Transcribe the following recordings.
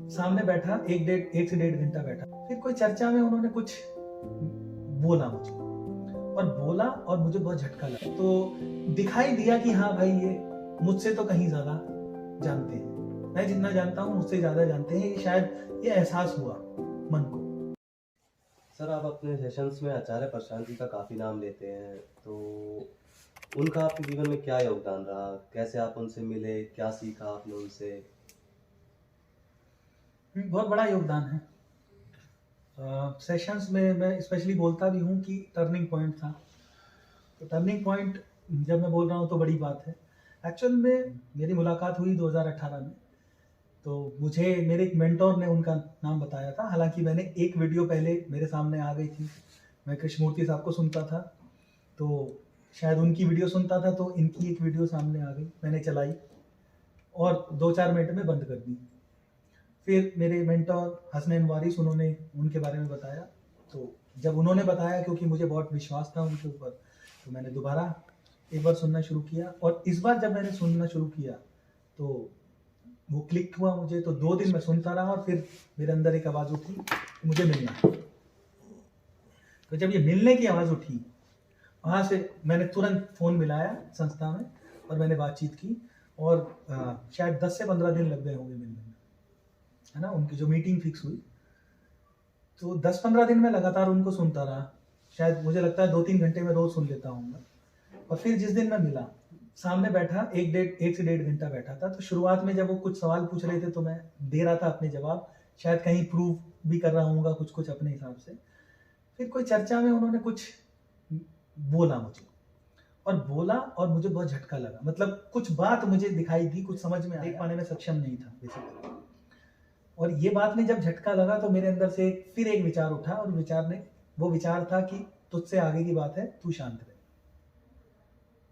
सामने बैठा, 1 से 1.5 घंटा बैठा। फिर कोई चर्चा में उन्होंने कुछ बोला मुझे, और बोला और मुझे बहुत झटका लगा। तो दिखाई दिया कि हाँ भाई, ये मुझसे तो कहीं ज़्यादा जानते हैं। मैं जितना जानता हूँ मुझसे ज़्यादा जानते हैं। ये शायद ये एहसास हुआ मन को। सर, आप अपने सेशंस में आचार्य प्रशांत जी का काफ़ी नाम लेते हैं, तो उनका आपके जीवन में क्या योगदान रहा? कैसे आप उनसे मिले? क्या सीखा आपने उनसे? बहुत बड़ा योगदान है। सेशंस में मैं स्पेशली बोलता भी हूँ कि टर्निंग पॉइंट था। तो टर्निंग पॉइंट जब मैं बोल रहा हूँ तो बड़ी बात है। एक्चुअल में मेरी मुलाकात हुई 2018 में। तो मुझे मेरे एक मेंटोर ने उनका नाम बताया था। हालांकि मैंने एक वीडियो पहले मेरे सामने आ गई थी, मैं कृष्णमूर्ति साहब को सुनता था, तो शायद उनकी वीडियो सुनता था, तो इनकी एक वीडियो सामने आ गई, मैंने चलाई और 2-4 मिनट में बंद कर दी। फिर मेरे मेंटोर हसनैन वारिस, उन्होंने उनके बारे में बताया। तो जब उन्होंने बताया, क्योंकि मुझे बहुत विश्वास था उनके ऊपर, तो मैंने दोबारा एक बार सुनना शुरू किया। और इस बार जब मैंने सुनना शुरू किया तो वो क्लिक हुआ मुझे। तो 2 दिन मैं सुनता रहा और फिर मेरे अंदर एक आवाज़ उठी, मुझे मिलना है। तो जब ये मिलने की आवाज़ उठी, वहाँ से मैंने तुरंत फ़ोन मिलाया संस्था में और मैंने बातचीत की। और शायद 10 से 15 दिन लग गए होंगे मिलने में, है ना। उनकी जो मीटिंग फिक्स हुई, तो 10-15 दिन में लगातार उनको सुनता रहा। शायद मुझे लगता है 2-3 घंटे में रोज़ सुन लेता हूँ। और फिर जिस दिन मैं मिला, सामने बैठा, 1 से 1.5 घंटा बैठा था। तो शुरुआत में जब वो कुछ सवाल पूछ रहे थे तो मैं दे रहा था अपने जवाब, शायद कहीं प्रूव भी कर रहा हूँगा कुछ अपने हिसाब से। फिर कोई चर्चा में उन्होंने कुछ बोला मुझे, और मुझे बहुत झटका लगा। मतलब कुछ बात मुझे दिखाई दी, कुछ समझ में देख पाने में सक्षम नहीं था बेसिकली। और ये बात ने जब झटका लगा तो मेरे अंदर से फिर एक विचार उठा, और वो विचार था कि तुझसे आगे की बात है, तू शांत रहे।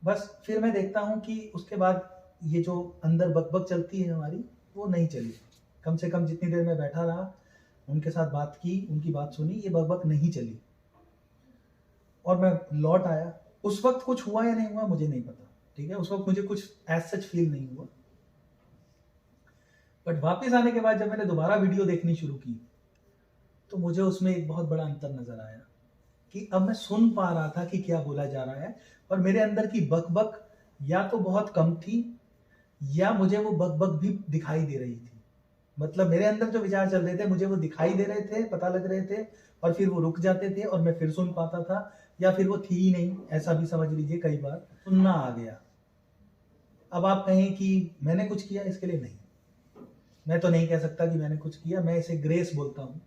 बस फिर मैं देखता हूँ कि उसके बाद ये जो अंदर बकबक चलती है हमारी, वो नहीं चली। कम से कम जितनी देर मैं बैठा रहा, उनके साथ बात की, उनकी बात सुनी, ये बकबक नहीं चली। और मैं लौट आया। उस वक्त कुछ हुआ या नहीं हुआ मुझे नहीं पता, ठीक है। उस वक्त मुझे कुछ एज सच फील नहीं हुआ। बट वापस आने के बाद जब मैंने दोबारा वीडियो देखनी शुरू की, तो मुझे उसमें एक बहुत बड़ा अंतर नजर आया कि अब मैं सुन पा रहा था कि क्या बोला जा रहा है, और मेरे अंदर की बकबक या तो बहुत कम थी, या मुझे वो बकबक भी दिखाई दे रही थी। मतलब मेरे अंदर जो विचार चल रहे थे, मुझे वो दिखाई दे रहे थे, पता लग रहे थे, और फिर वो रुक जाते थे और मैं फिर सुन पाता था, या फिर वो थी ही नहीं, ऐसा भी समझ लीजिए। कई बार सुनना आ गया। अब आप कहें कि मैंने कुछ किया, इसके लिए नहीं, मैं तो नहीं कह सकता कि मैंने कुछ किया। मैं इसे ग्रेस बोलता हूँ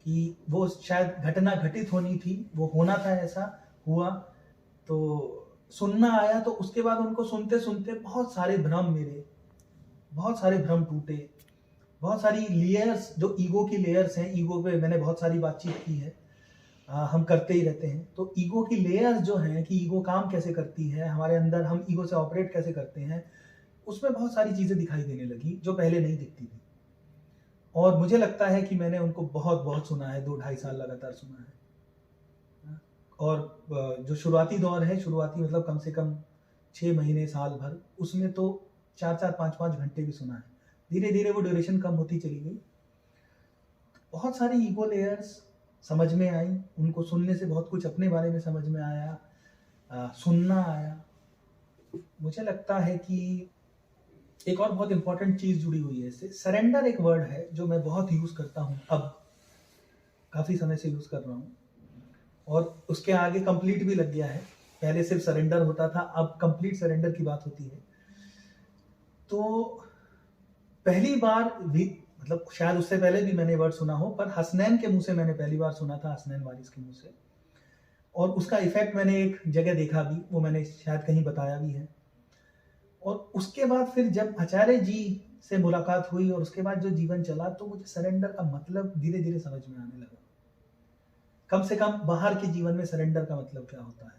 कि वो शायद घटना घटित होनी थी, वो होना था, ऐसा हुआ। तो सुनना आया, तो उसके बाद उनको सुनते सुनते बहुत सारे भ्रम टूटे। बहुत सारी लेयर्स, जो ईगो की लेयर्स हैं, ईगो पे मैंने बहुत सारी बातचीत की है, हम करते ही रहते हैं। तो ईगो की लेयर्स जो हैं कि ईगो काम कैसे करती है हमारे अंदर, हम ईगो से ऑपरेट कैसे करते हैं, उसमें बहुत सारी चीज़ें दिखाई देने लगी जो पहले नहीं दिखती थी। और मुझे लगता है कि मैंने उनको बहुत बहुत सुना है, 2-2.5 साल लगातार सुना है। और जो शुरुआती दौर है, शुरुआती मतलब कम से कम 6 महीने, साल भर, उसमें तो 4-4, 5-5 घंटे भी सुना है। धीरे धीरे वो ड्यूरेशन कम होती चली गई। बहुत सारी ईगो लेयर्स समझ में आई, उनको सुनने से बहुत कुछ अपने बारे में समझ में आया, सुनना आया। मुझे लगता है कि एक और बहुत इंपॉर्टेंट चीज़ जुड़ी हुई है इससे। सरेंडर एक वर्ड है जो मैं बहुत यूज़ करता हूँ, अब काफ़ी समय से यूज़ कर रहा हूँ, और उसके आगे कंप्लीट भी लग गया है। पहले सिर्फ सरेंडर होता था, अब कंप्लीट सरेंडर की बात होती है। तो पहली बार भी, मतलब शायद उससे पहले भी मैंने वर्ड सुना हो, पर हसनैन के मुंह से मैंने पहली बार सुना था, हसनैन वारिस के मुंह से। और उसका इफेक्ट मैंने एक जगह देखा भी, वो मैंने शायद कहीं बताया भी है। और उसके बाद फिर जब आचार्य जी से मुलाकात हुई और उसके बाद जो जीवन चला, तो मुझे सरेंडर का मतलब धीरे धीरे समझ में आने लगा। कम से कम बाहर के जीवन में सरेंडर का मतलब क्या होता है।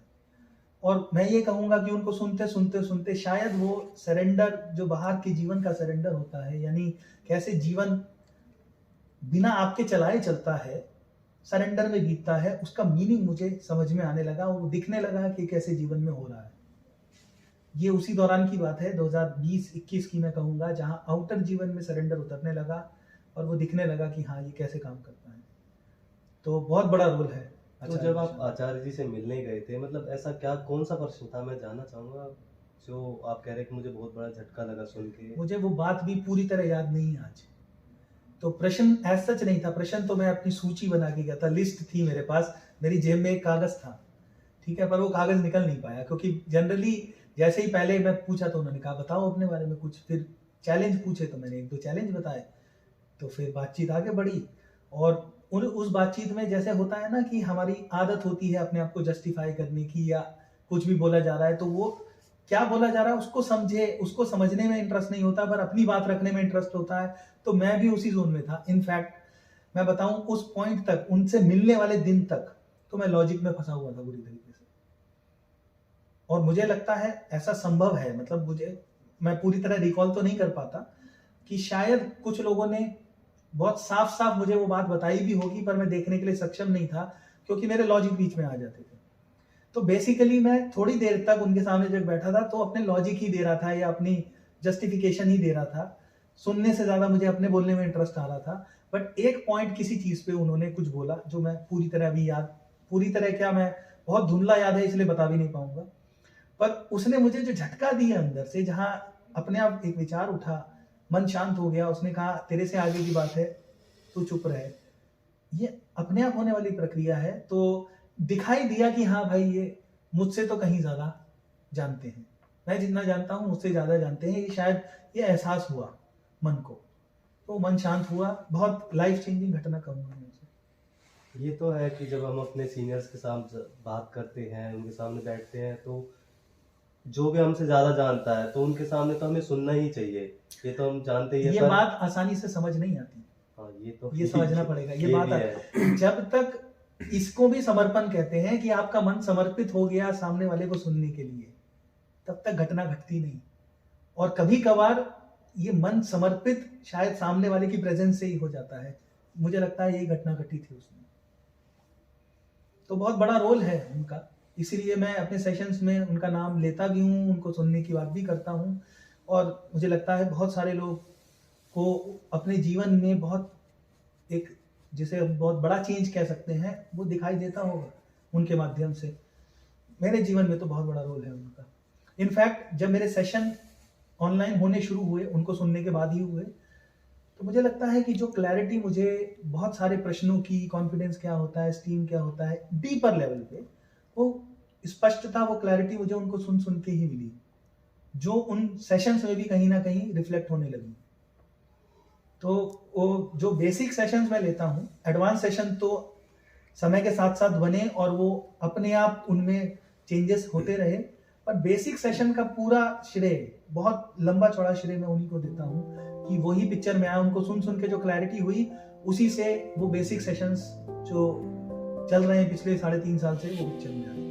और मैं ये कहूँगा कि उनको सुनते सुनते सुनते शायद वो सरेंडर, जो बाहर के जीवन का सरेंडर होता है, यानी कैसे जीवन बिना आपके चलाए चलता है, सरेंडर में बीतता है, उसका मीनिंग मुझे समझ में आने लगा, वो दिखने लगा कि कैसे जीवन में हो रहा है। ये उसी दौरान की बात है, 2020-21 की मैं कहूँगा, जहाँ आउटर जीवन में सरेंडर उतरने लगा, और वो दिखने लगा कि हाँ ये कैसे काम करता है। तो बहुत बड़ा रोल है। तो जब आप आचार्य जी से मिलने गए थे, मतलब ऐसा क्या कौन सा प्रश्न था, मैं जानना चाहूँगा, जो आप कह रहे हैं कि मुझे बहुत बड़ा झटका लगा सुन के? मुझे वो बात भी पूरी तरह याद नहीं है आज। तो प्रश्न एज सच नहीं था, प्रश्न तो मैं अपनी सूची बना के गया था, लिस्ट थी मेरे पास, मेरी जेब में एक कागज था, ठीक है, पर वो कागज निकल नहीं पाया, क्योंकि जनरली जैसे ही पहले मैं पूछा तो उन्होंने कहा बताओ अपने बारे में कुछ, फिर चैलेंज पूछे तो मैंने 1-2 चैलेंज बताए, तो फिर बातचीत आगे बढ़ी। और उस बातचीत में जैसे होता है ना कि हमारी आदत होती है अपने आप को जस्टिफाई करने की, या कुछ भी बोला जा रहा है तो वो क्या बोला जा रहा है उसको समझने में इंटरेस्ट नहीं होता, पर अपनी बात रखने में इंटरेस्ट होता है। तो मैं भी उसी जोन में था। इनफैक्ट मैं बताऊं, उस पॉइंट तक, उनसे मिलने वाले दिन तक तो मैं लॉजिक में फंसा हुआ था बुरी तरीके से। और मुझे लगता है ऐसा संभव है, मतलब मैं पूरी तरह रिकॉल तो नहीं कर पाता कि शायद कुछ लोगों ने बहुत साफ साफ मुझे वो बात बताई भी होगी, पर मैं देखने के लिए सक्षम नहीं था, क्योंकि मेरे लॉजिक बीच में आ जाते थे। तो बेसिकली मैं थोड़ी देर तक उनके सामने जब बैठा था तो अपने लॉजिक ही दे रहा था या अपनी जस्टिफिकेशन ही दे रहा था। सुनने से ज्यादा मुझे अपने बोलने में इंटरेस्ट आ रहा था। बट एक पॉइंट, किसी चीज पे उन्होंने कुछ बोला जो मैं पूरी तरह क्या, मैं बहुत धुंधला याद है इसलिए बता भी नहीं पाऊंगा, पर उसने मुझे जो झटका दिया अंदर से, जहां अपने आप एक विचार उठा, मन शांत हो गया, उसने कहा तेरे से आगे की बात है, तू चुप रहे। ये अपने आप होने वाली प्रक्रिया है। तो दिखाई दिया कि हाँ भाई ये मुझसे तो कहीं ज्यादा जानते हैं, मैं जितना जानता हूँ मुझसे ज्यादा जानते हैं, ये शायद ये एहसास हुआ मन को, तो मन शांत हुआ। बहुत लाइफ चेंजिंग घटना कहूंगा मैं उसे। ये तो है कि जब हम अपने सीनियर्स के साथ बात करते हैं, उनके सामने बैठते हैं, तो जो भी हमसे ज्यादा जानता है तो उनके सामने तो हमें सुनना ही चाहिए, ये तो हम जानते ही है। ये बात आसानी से समझ नहीं आती। हाँ, ये समझना पड़ेगा ये बात है। जब तक, इसको भी समर्पण कहते हैं कि आपका मन समर्पित हो गया सामने वाले को सुनने के लिए, तब तक घटना घटती नहीं। और कभी कभार ये मन समर्पित शायद सामने वाले की प्रेजेंस से ही हो जाता है। मुझे लगता है यही घटना घटी थी उसमें। तो बहुत बड़ा रोल है उनका, इसीलिए मैं अपने सेशंस में उनका नाम लेता भी हूँ, उनको सुनने की बात भी करता हूँ। और मुझे लगता है बहुत सारे लोग को अपने जीवन में बहुत एक, जिसे बहुत बड़ा चेंज कह सकते हैं, वो दिखाई देता होगा उनके माध्यम से। मेरे जीवन में तो बहुत बड़ा रोल है उनका। इनफैक्ट जब मेरे सेशन ऑनलाइन होने शुरू हुए, उनको सुनने के बाद ही हुए, तो मुझे लगता है कि जो क्लैरिटी मुझे बहुत सारे प्रश्नों की, कॉन्फिडेंस क्या होता है, स्टीम क्या होता है, डीपर लेवल पे वो स्पष्टता, वो क्लैरिटी मुझे उनको सुन के ही मिली, जो उन सेशंस में भी कहीं ना कहीं रिफ्लेक्ट होने लगी। तो वो जो बेसिक सेशंस मैं लेता हूँ, एडवांस सेशन तो समय के साथ साथ बने और वो अपने आप उनमें चेंजेस होते रहे, पर बेसिक सेशन का पूरा श्रेय, बहुत लंबा चौड़ा श्रेय मैं उन्हीं को देता हूँ कि वही पिक्चर में आया। उनको सुन के जो क्लैरिटी हुई, उसी से वो बेसिक सेशंस जो चल रहे हैं पिछले 3.5 साल से, वो पिक्चर में आए।